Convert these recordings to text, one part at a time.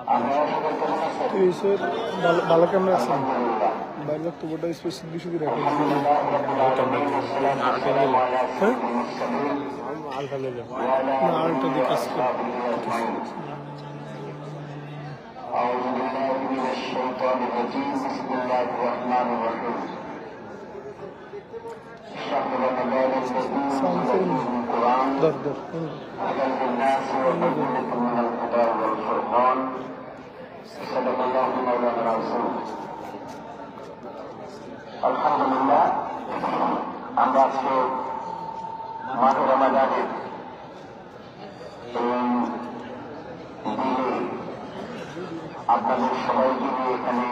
তো এইসব ভালো ক্যামেরা আছে বাইরে তো গোটা স্পেস 200 দিয়ে রাখা হ্যাঁ আলটা নিয়ে যাবো না আরেকটা দিয়ে কাজ করে أعوذ بالله من الشيطان الرجيم بسم الله الرحمن الرحيم شهر رمضان الذي أنزل فيه القرآن هدى للناس وبينة من الهدى والفرقان صدق الله مولانا العظيم الحمد لله আমরা আজকে মাহে রমাদানের আপনাদের সবাইকে নিয়ে এখানে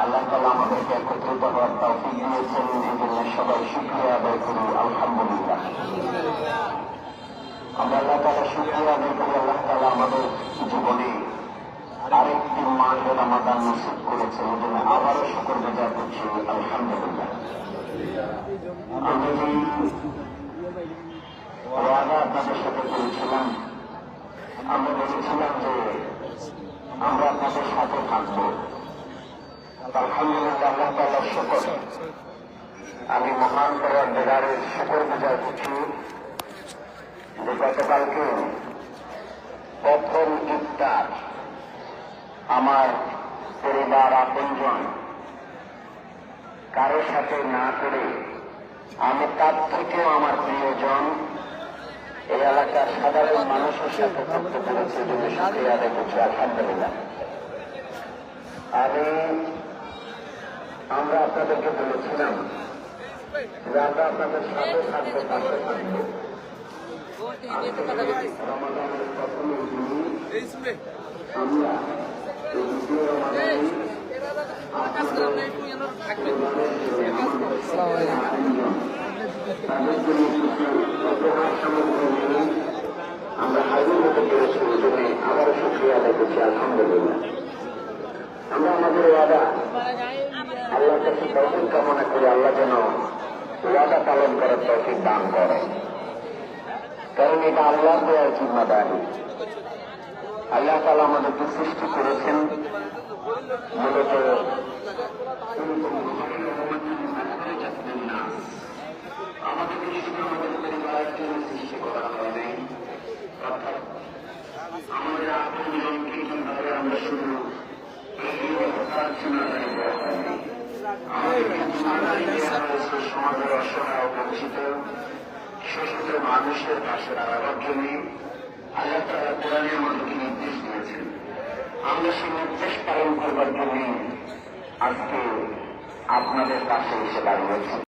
আল্লাহ তাআলা আমাদেরকে একত্রিত হওয়ার তৌফিক দিয়েছেন এই জন্য সবাই শুকরিয়া আদায় করি আলহামদুলিল্লাহ। আমরা আল্লাহ তাআলা শুকরিয়া আদায় করি আল্লাহ তাআলা আমাদের জীবনে আরেকটি মাহে রমাদান নসিব করেছেন এই জন্য আবারও শুকরগুজার করছি আলহামদুলিল্লাহ। আমি যে ওয়াদা আপনাদের সাথে করেছিলাম আমরা বলেছিলাম যে আমরা আপনাদের সাথে থাকবো আলহামদুলিল্লাহ আল্লাহ তাআলার শুকর আমি মহান পরওয়ারদিগারের শুকরগুজার করছি যে গতকালকে প্রথম ইফতার আমার পরিবার আপনজন কারোর সাথে না করে আমি তার থেকেও আমার প্রিয়জন এই এলাকার সাধারণ মানুষের সাথে থাকতে পেরেছি জন্য শুকরিয়া আদায় করছি আলহামদুলিল্লাহ। আমরা আপনাদেরকে বলেছিলাম যে আমরা আপনাদের সাথে থাকবো পাশে থাকবো রমাদানের প্রথমের দিনই আমরা আমরা হাজির হতে পেরেছি জন্য আবারও শুকরিয়া আদায় করছি আলহামদুলিল্লাহ। আমরা আমাদের ওয়াদা আল্লাহর কাছে তৌফিক কামনা করি আল্লাহ যেন ওয়াদা পালন করার তৌফিক দান করে, কারণ এটা আল্লাহর দেওয়ার জিম্মাদারি। আল্লাহ তাআলা আমাদেরকে সৃষ্টি করেছেন মূলত আমাদেরকে শুধু আমাদের পরিবারের জন্য সৃষ্টি করা হয় নাই, অর্থাৎ আমাদের আপনজনকে কিভাবে আমরা শুধু সমাজের অসহায় বঞ্চিত শোষিত মানুষের পাশে দাঁড়াবার জন্য আল্লাহ তাআলা কোরআনে আমাদেরকে নির্দেশ দিয়েছেন। আমরা সেই নির্দেশ পালন করবার জন্য আজকে আপনাদের পাশে এসে দাঁড়িয়েছি।